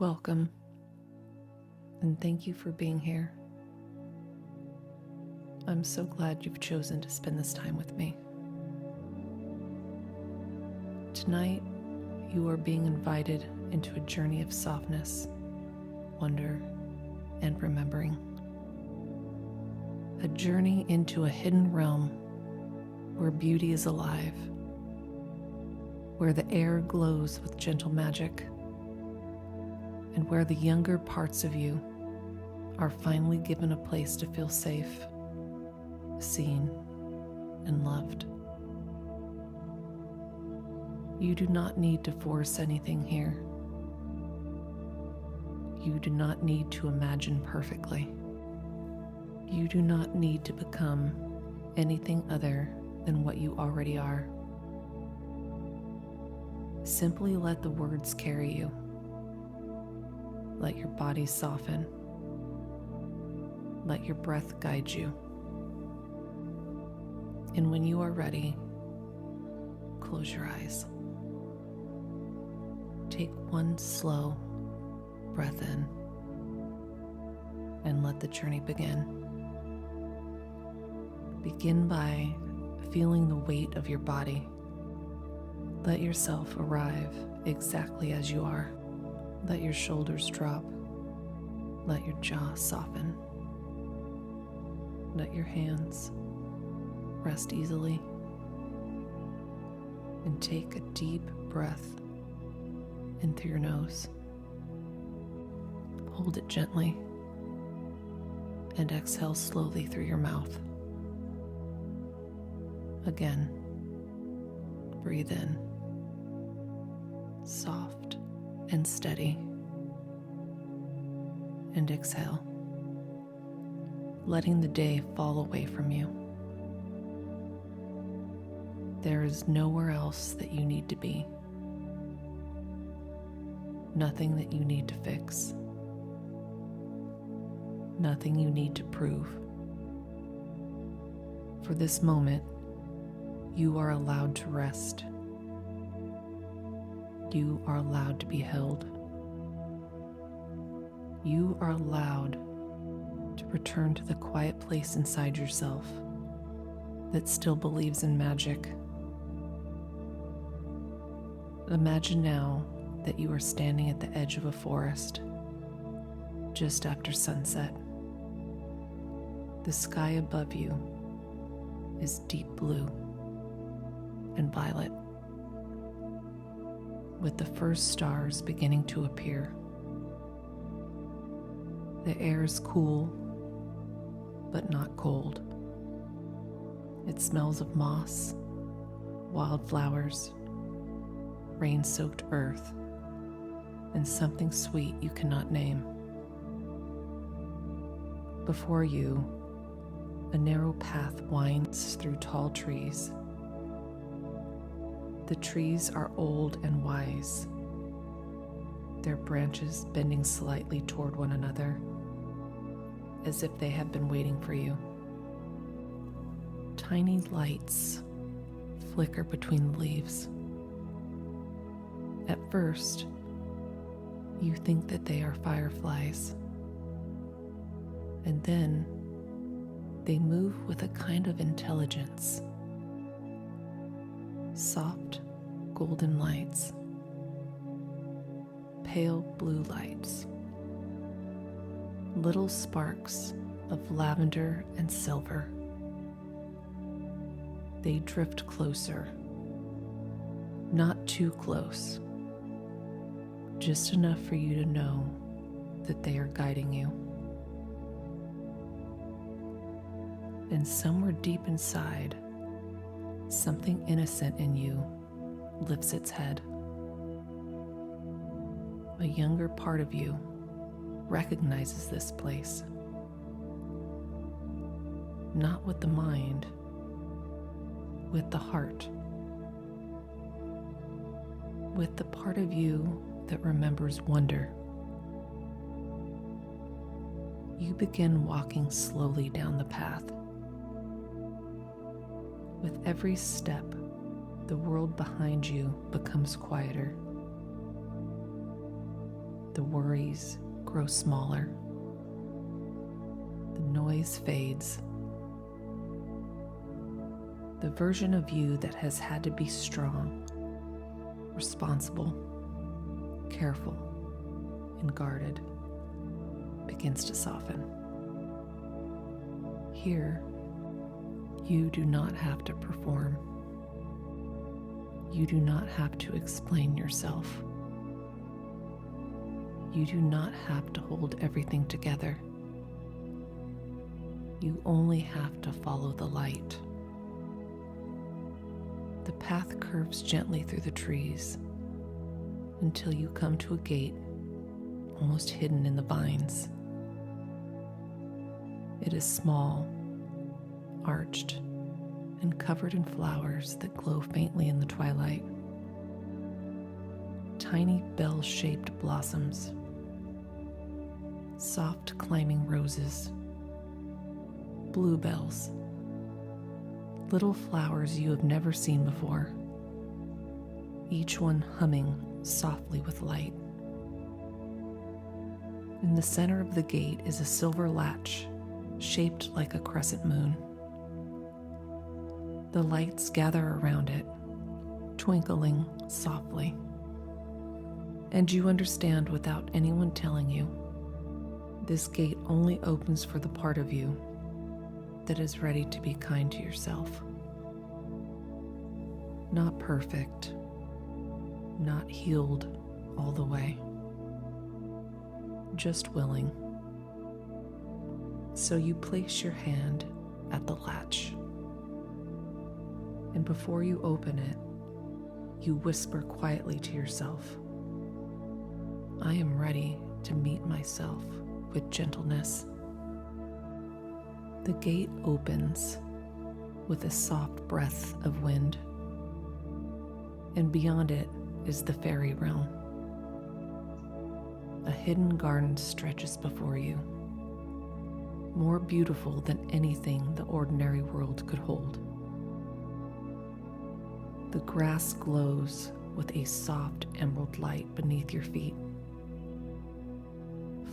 Welcome, and thank you for being here. I'm so glad you've chosen to spend this time with me. Tonight, you are being invited into a journey of softness, wonder, and remembering. A journey into a hidden realm where beauty is alive, where the air glows with gentle magic, and where the younger parts of you are finally given a place to feel safe, seen, and loved. You do not need to force anything here. You do not need to imagine perfectly. You do not need to become anything other than what you already are. Simply let the words carry you. Let your body soften. Let your breath guide you. And when you are ready, close your eyes. Take one slow breath in and let the journey begin. Begin by feeling the weight of your body. Let yourself arrive exactly as you are. Let your shoulders drop. Let your jaw soften. Let your hands rest easily. And take a deep breath in through your nose. Hold it gently and exhale slowly through your mouth. Again, breathe in, soft and steady, and exhale, letting the day fall away from you. There is nowhere else that you need to be, nothing that you need to fix, nothing you need to prove. For this moment, you are allowed to rest. You are allowed to be held. You are allowed to return to the quiet place inside yourself that still believes in magic. Imagine now that you are standing at the edge of a forest just after sunset. The sky above you is deep blue and violet, with the first stars beginning to appear. The air is cool, but not cold. It smells of moss, wildflowers, rain-soaked earth, and something sweet you cannot name. Before you, a narrow path winds through tall trees. The trees are old and wise, their branches bending slightly toward one another, as if they have been waiting for you. Tiny lights flicker between the leaves. At first, you think that they are fireflies, and then they move with a kind of intelligence. Soft golden lights, pale blue lights, little sparks of lavender and silver. They drift closer, not too close, just enough for you to know that they are guiding you. And somewhere deep inside, something innocent in you lifts its head. A younger part of you recognizes this place, not with the mind, with the heart, with the part of you that remembers wonder. You begin walking slowly down the path. With every step, the world behind you becomes quieter. The worries grow smaller. The noise fades. The version of you that has had to be strong, responsible, careful, and guarded begins to soften. Here, you do not have to perform. You do not have to explain yourself. You do not have to hold everything together. You only have to follow the light. The path curves gently through the trees until you come to a gate almost hidden in the vines. It is small, arched, and covered in flowers that glow faintly in the twilight. Tiny bell-shaped blossoms, soft climbing roses, bluebells, little flowers you have never seen before, each one humming softly with light. In the center of the gate is a silver latch shaped like a crescent moon. The lights gather around it, twinkling softly. And you understand without anyone telling you, this gate only opens for the part of you that is ready to be kind to yourself. Not perfect, not healed all the way, just willing. So you place your hand at the latch, and before you open it, you whisper quietly to yourself, I am ready to meet myself with gentleness. The gate opens with a soft breath of wind, and beyond it is the fairy realm. A hidden garden stretches before you, more beautiful than anything the ordinary world could hold. The grass glows with a soft emerald light beneath your feet.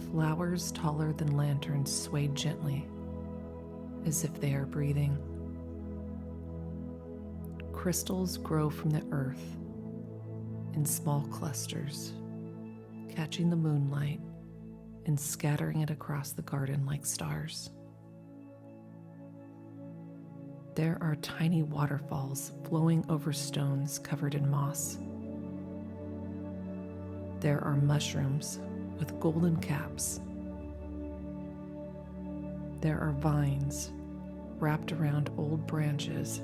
Flowers taller than lanterns sway gently, as if they are breathing. Crystals grow from the earth in small clusters, catching the moonlight and scattering it across the garden like stars. There are tiny waterfalls flowing over stones covered in moss. There are mushrooms with golden caps. There are vines wrapped around old branches,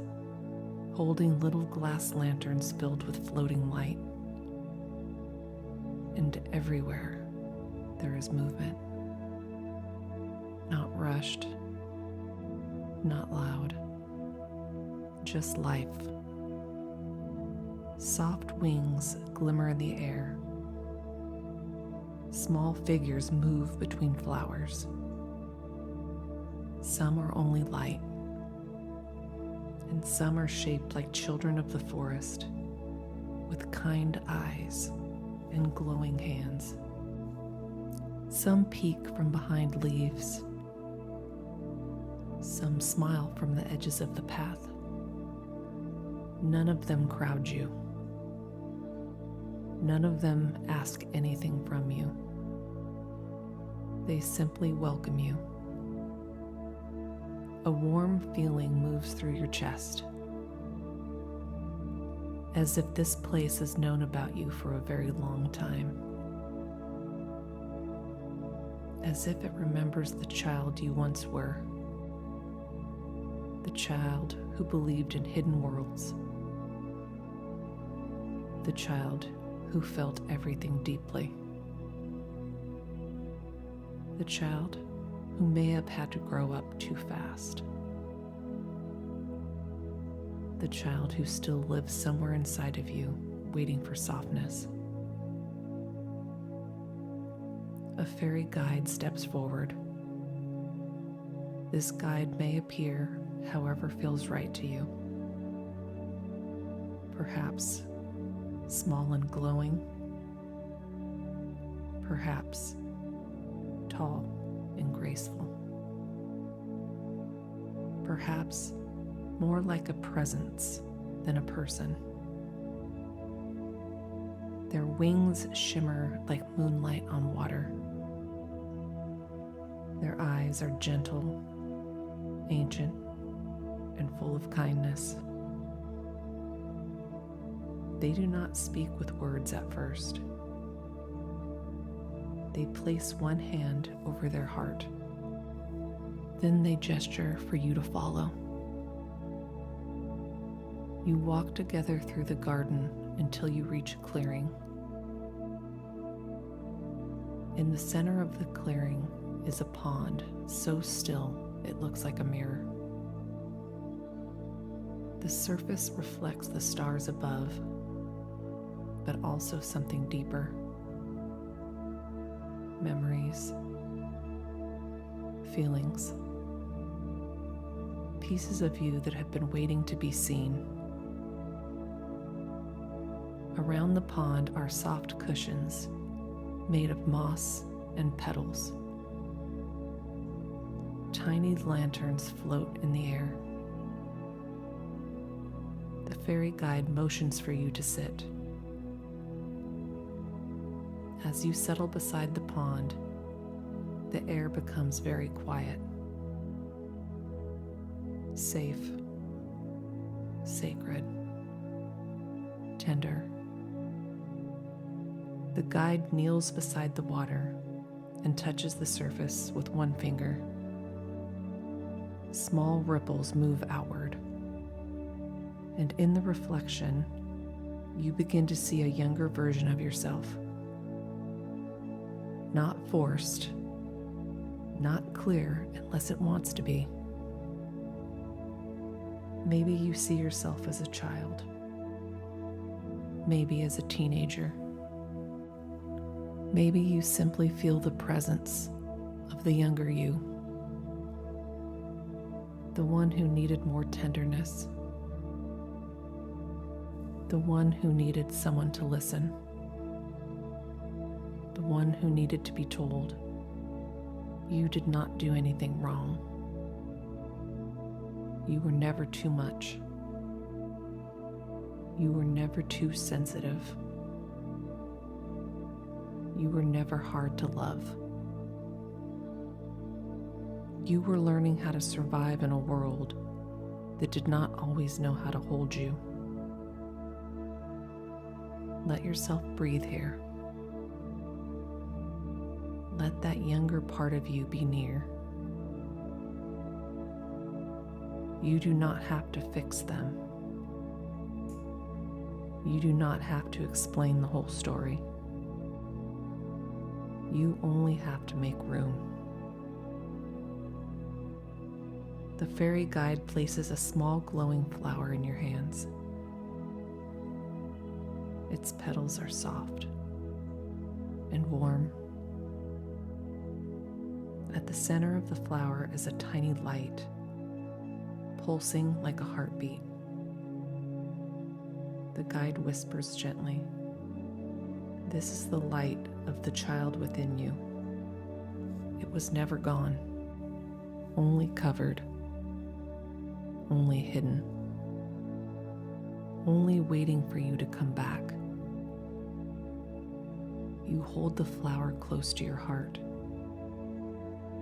holding little glass lanterns filled with floating light. And everywhere there is movement. Not rushed, not loud, just life. Soft wings glimmer in the air. Small figures move between flowers. Some are only light, and some are shaped like children of the forest, with kind eyes and glowing hands. Some peek from behind leaves. Some smile from the edges of the path. None of them crowd you. None of them ask anything from you. They simply welcome you. A warm feeling moves through your chest, as if this place has known about you for a very long time. As if it remembers the child you once were, the child who believed in hidden worlds, the child who felt everything deeply, the child who may have had to grow up too fast, the child who still lives somewhere inside of you, waiting for softness. A fairy guide steps forward. This guide may appear however feels right to you. Perhaps small and glowing, perhaps tall and graceful. Perhaps more like a presence than a person. Their wings shimmer like moonlight on water. Their eyes are gentle, ancient, and full of kindness. They do not speak with words at first. They place one hand over their heart. Then they gesture for you to follow. You walk together through the garden until you reach a clearing. In the center of the clearing is a pond so still it looks like a mirror. The surface reflects the stars above, but also something deeper. Memories, feelings, pieces of you that have been waiting to be seen. Around the pond are soft cushions made of moss and petals. Tiny lanterns float in the air. The fairy guide motions for you to sit. As you settle beside the pond, the air becomes very quiet. Safe, sacred, tender. The guide kneels beside the water and touches the surface with one finger. Small ripples move outward, and in the reflection, you begin to see a younger version of yourself. Not forced, not clear unless it wants to be. Maybe you see yourself as a child, maybe as a teenager. Maybe you simply feel the presence of the younger you, the one who needed more tenderness, the one who needed someone to listen, the one who needed to be told, you did not do anything wrong. You were never too much. You were never too sensitive. You were never hard to love. You were learning how to survive in a world that did not always know how to hold you. Let yourself breathe here. Let that younger part of you be near. You do not have to fix them. You do not have to explain the whole story. You only have to make room. The fairy guide places a small glowing flower in your hands. Its petals are soft and warm. At the center of the flower is a tiny light, pulsing like a heartbeat. The guide whispers gently, "This is the light of the child within you. It was never gone, only covered, only hidden, only waiting for you to come back." You hold the flower close to your heart,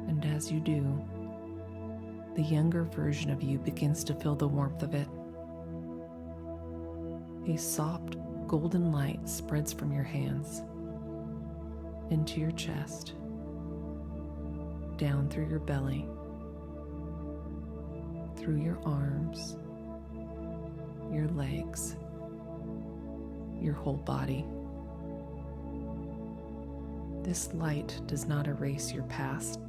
and as you do, the younger version of you begins to feel the warmth of it. A soft, golden light spreads from your hands into your chest, down through your belly, through your arms, your legs, your whole body. This light does not erase your past.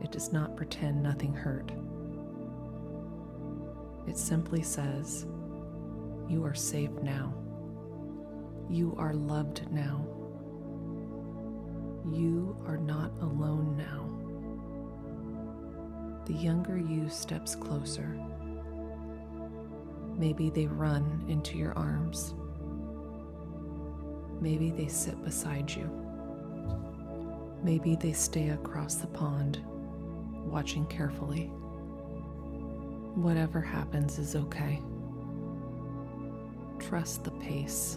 It does not pretend nothing hurt. It simply says, you are safe now. You are loved now. You are not alone now. The younger you steps closer. Maybe they run into your arms. Maybe they sit beside you. Maybe they stay across the pond, watching carefully. Whatever happens is okay. Trust the pace.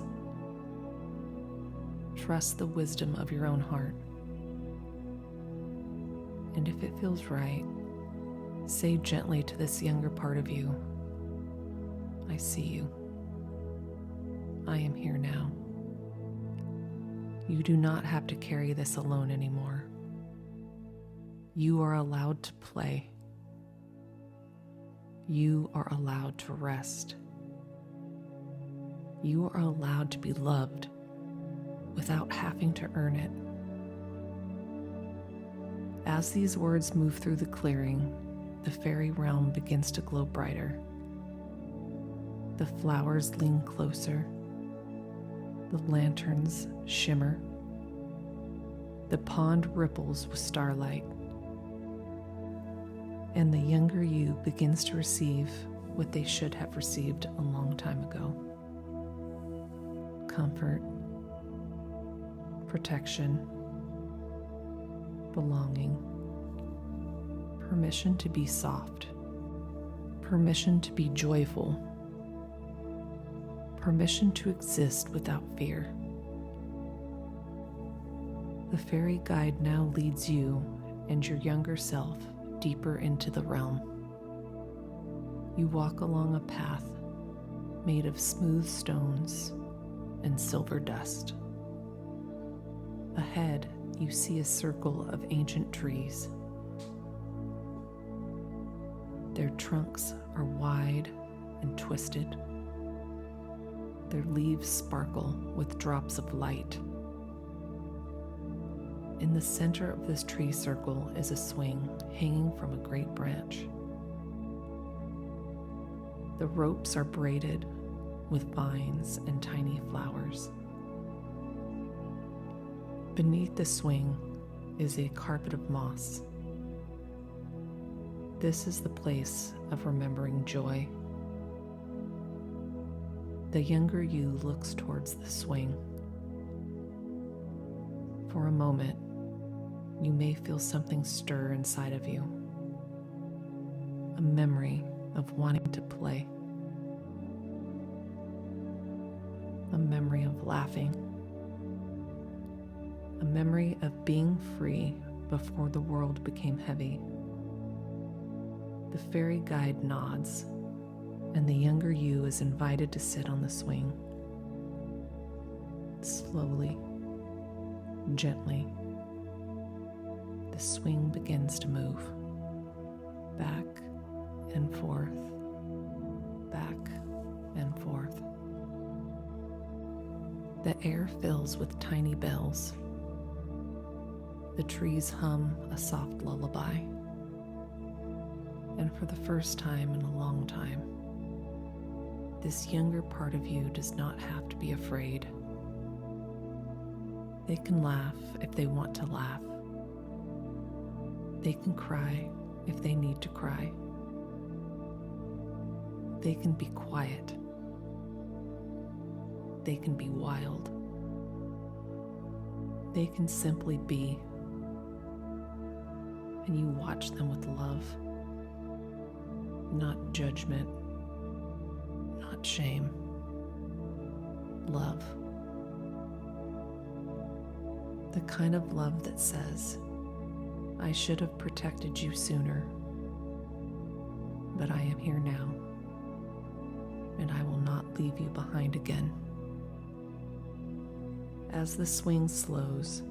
Trust the wisdom of your own heart. And if it feels right, say gently to this younger part of you, I see you. I am here now. You do not have to carry this alone anymore. You are allowed to play. You are allowed to rest. You are allowed to be loved without having to earn it. As these words move through the clearing, the fairy realm begins to glow brighter. The flowers lean closer. The lanterns shimmer. The pond ripples with starlight. And the younger you begins to receive what they should have received a long time ago. Comfort, protection, belonging, permission to be soft, permission to be joyful, permission to exist without fear. The fairy guide now leads you and your younger self deeper into the realm. You walk along a path made of smooth stones and silver dust. Ahead, you see a circle of ancient trees. Their trunks are wide and twisted. Their leaves sparkle with drops of light. In the center of this tree circle is a swing hanging from a great branch. The ropes are braided with vines and tiny flowers. Beneath the swing is a carpet of moss. This is the place of remembering joy. The younger you looks towards the swing. For a moment, you may feel something stir inside of you, a memory of wanting to play, a memory of laughing, a memory of being free before the world became heavy. The fairy guide nods, and the younger you is invited to sit on the swing. Slowly, gently, the swing begins to move, back and forth, back and forth. The air fills with tiny bells. The trees hum a soft lullaby. And for the first time in a long time, this younger part of you does not have to be afraid. They can laugh if they want to laugh. They can cry if they need to cry. They can be quiet. They can be wild. They can simply be. And you watch them with love, not judgment, not shame. Love. The kind of love that says, I should have protected you sooner, but I am here now, and I will not leave you behind again. As the swing slows,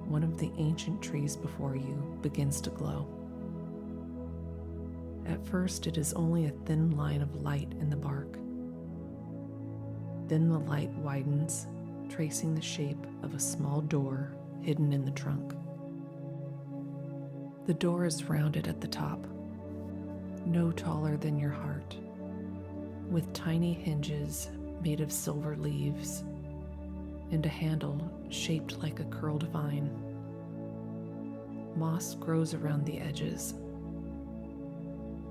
one of the ancient trees before you begins to glow. At first, it is only a thin line of light in the bark. Then the light widens, tracing the shape of a small door hidden in the trunk. The door is rounded at the top, no taller than your heart, with tiny hinges made of silver leaves and a handle shaped like a curled vine. Moss grows around the edges.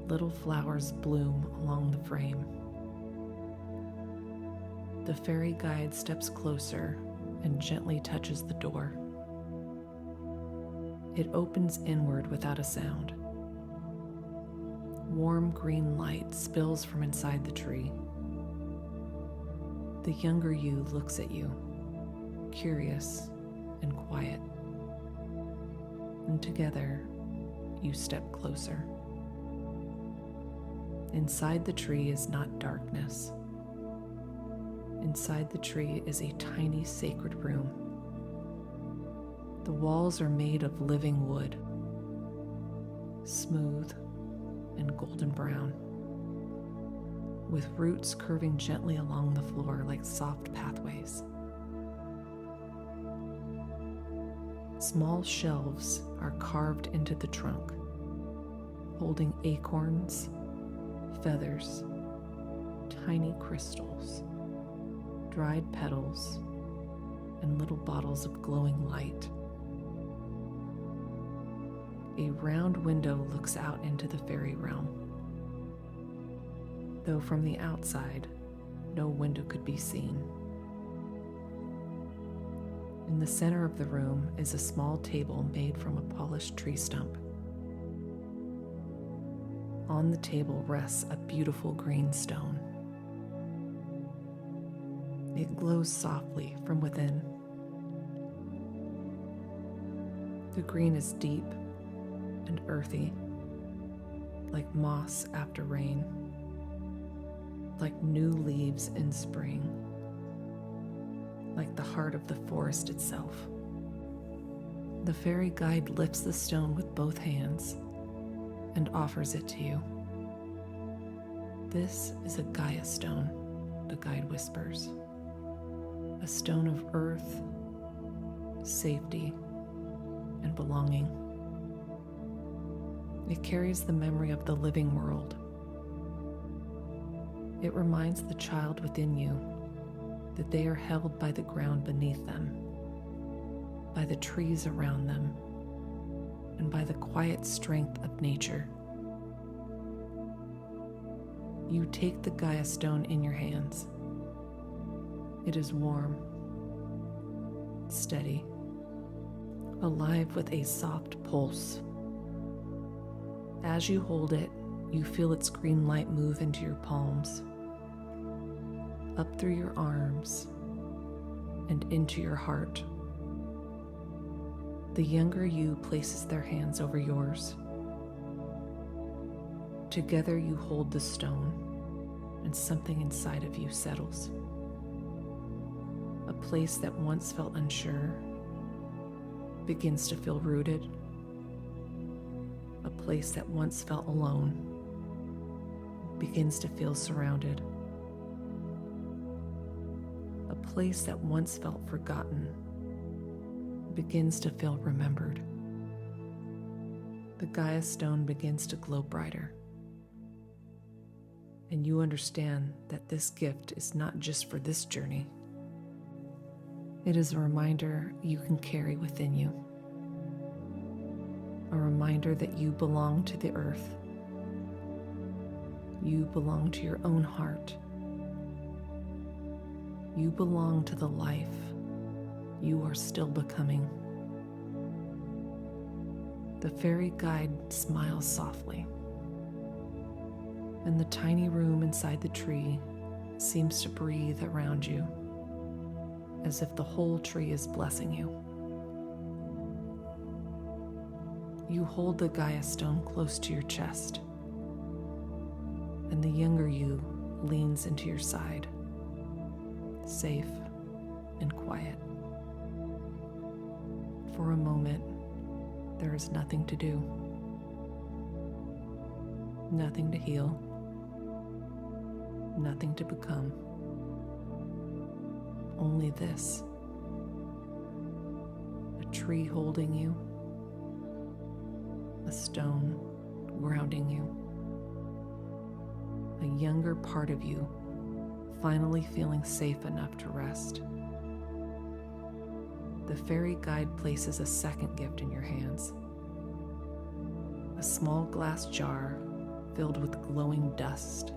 Little flowers bloom along the frame. The fairy guide steps closer and gently touches the door. It opens inward without a sound. Warm green light spills from inside the tree. The younger you looks at you, curious and quiet. And together, you step closer. Inside the tree is not darkness. Inside the tree is a tiny sacred room. The walls are made of living wood, smooth and golden brown, with roots curving gently along the floor like soft pathways. Small shelves are carved into the trunk, holding acorns, feathers, tiny crystals, dried petals, and little bottles of glowing light. A round window looks out into the fairy realm, though from the outside, no window could be seen. In the center of the room is a small table made from a polished tree stump. On the table rests a beautiful green stone. It glows softly from within. The green is deep and earthy, like moss after rain, like new leaves in spring, like the heart of the forest itself. The fairy guide lifts the stone with both hands and offers it to you. "This is a Gaia stone," the guide whispers. "A stone of earth, safety, and belonging. It carries the memory of the living world. It reminds the child within you that they are held by the ground beneath them, by the trees around them, and by the quiet strength of nature." You take the Gaia stone in your hands. It is warm, steady, alive with a soft pulse. As you hold it, you feel its green light move into your palms, up through your arms, and into your heart. The younger you places their hands over yours. Together you hold the stone, and something inside of you settles. A place that once felt unsure begins to feel rooted. A place that once felt alone begins to feel surrounded. A place that once felt forgotten begins to feel remembered. The Gaia stone begins to glow brighter, and you understand that this gift is not just for this journey. It is a reminder you can carry within you. A reminder that you belong to the earth. You belong to your own heart. You belong to the life you are still becoming. The fairy guide smiles softly, and the tiny room inside the tree seems to breathe around you, as if the whole tree is blessing you. You hold the Gaia stone close to your chest, and the younger you leans into your side, safe and quiet. For a moment, there is nothing to do, nothing to heal, nothing to become. Only this: a tree holding you, a stone grounding you, a younger part of you finally feeling safe enough to rest. The fairy guide places a second gift in your hands, a small glass jar filled with glowing dust.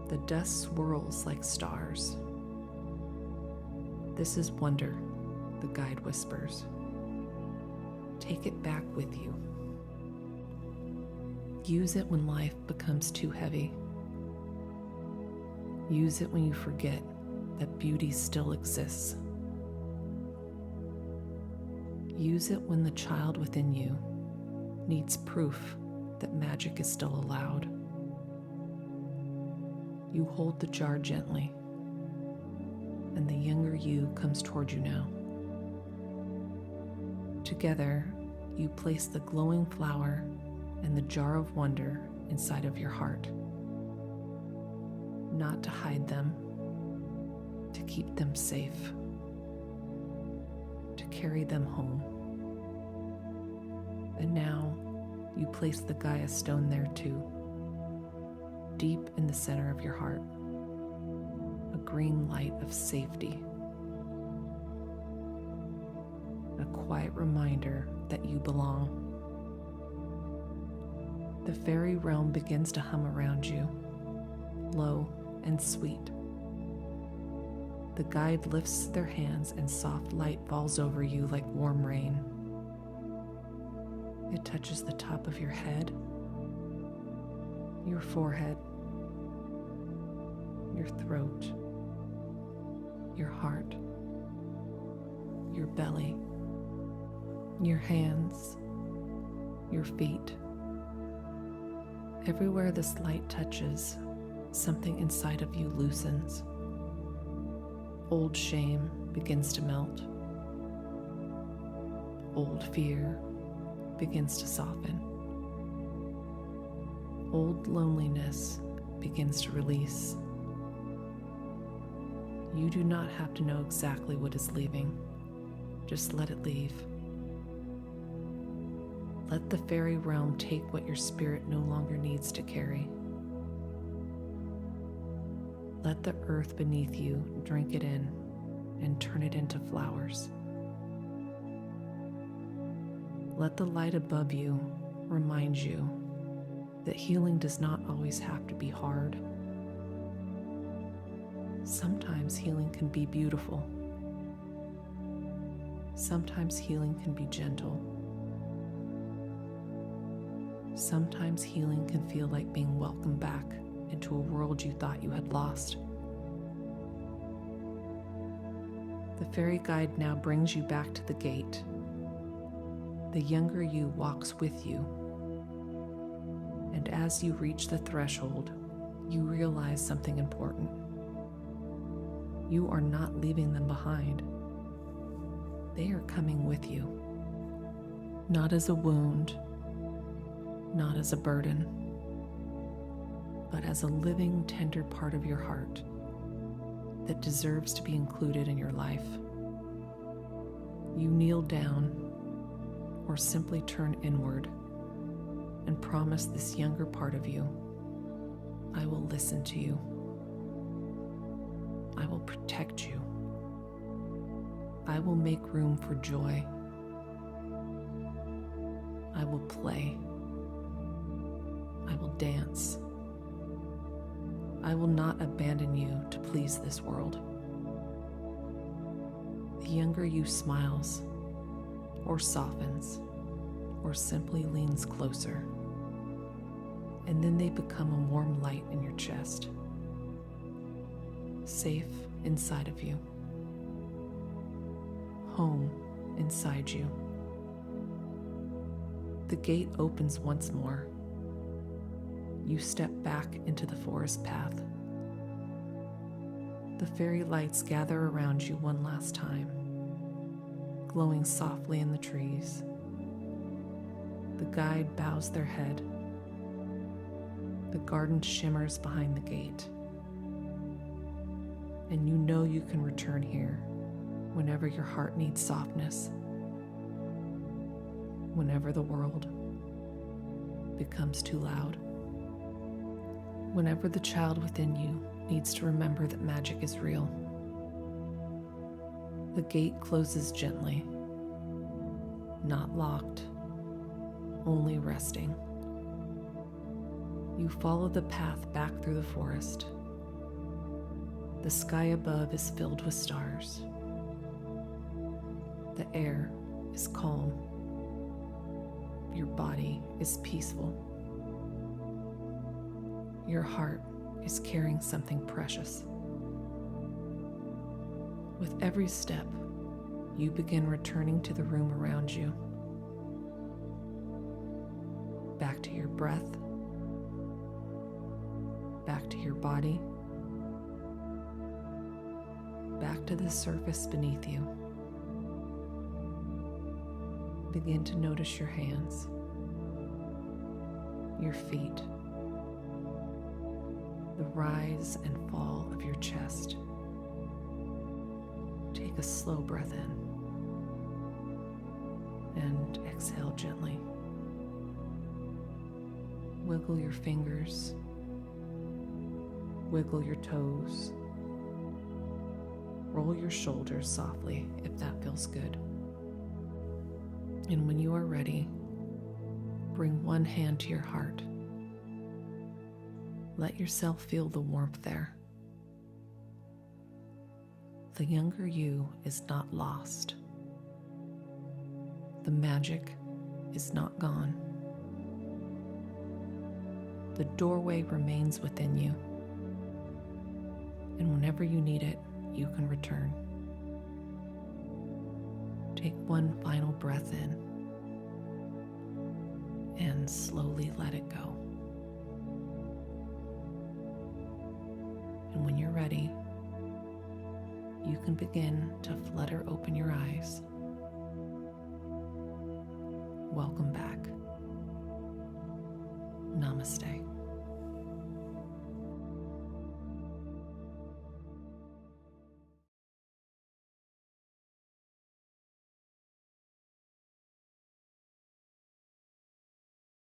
The dust swirls like stars, This is wonder, the guide whispers. Take it back with you. Use it when life becomes too heavy. Use it when you forget that beauty still exists. Use it when the child within you needs proof that magic is still allowed. You hold the jar gently, and the younger you comes toward you now. Together, you place the glowing flower and the jar of wonder inside of your heart, not to hide them, to keep them safe, to carry them home. And now you place the Gaia stone there too, deep in the center of your heart, a green light of safety, a quiet reminder that you belong. The fairy realm begins to hum around you, low and sweet. The guide lifts their hands and soft light falls over you like warm rain. It touches the top of your head, your forehead, your throat, your heart, your belly, your hands, your feet. Everywhere this light touches, something inside of you loosens. Old shame begins to melt. Old fear begins to soften. Old loneliness begins to release. You do not have to know exactly what is leaving. Just let it leave. Let the fairy realm take what your spirit no longer needs to carry. Let the earth beneath you drink it in and turn it into flowers. Let the light above you remind you that healing does not always have to be hard. Sometimes healing can be beautiful. Sometimes healing can be gentle. Sometimes healing can feel like being welcomed back into a world you thought you had lost. The fairy guide now brings you back to the gate. The younger you walks with you, and as you reach the threshold, you realize something important. You are not leaving them behind. They are coming with you, not as a wound, not as a burden, but as a living, tender part of your heart that deserves to be included in your life. You kneel down or simply turn inward and promise this younger part of you, I will listen to you. I will protect you. I will make room for joy. I will play. I will dance. I will not abandon you to please this world. The younger you smiles, or softens, or simply leans closer, and then they become a warm light in your chest, safe inside of you, home inside you. The gate opens once more. You step back into the forest path. The fairy lights gather around you one last time, glowing softly in the trees. The guide bows their head. The garden shimmers behind the gate. And you know you can return here whenever your heart needs softness, whenever the world becomes too loud, whenever the child within you needs to remember that magic is real. The gate closes gently, not locked, only resting. You follow the path back through the forest. The sky above is filled with stars. The air is calm. Your body is peaceful. Your heart is carrying something precious. With every step, you begin returning to the room around you. Back to your breath, back to your body, back to the surface beneath you. Begin to notice your hands, your feet, the rise and fall of your chest. Take a slow breath in and exhale gently. Wiggle your fingers, wiggle your toes, roll your shoulders softly if that feels good. And when you are ready, bring one hand to your heart. Let yourself feel the warmth there. The younger you is not lost. The magic is not gone. The doorway remains within you. And whenever you need it, you can return. Take one final breath in and slowly let it go. And when you're ready, you can begin to flutter open your eyes. Welcome back. Namaste.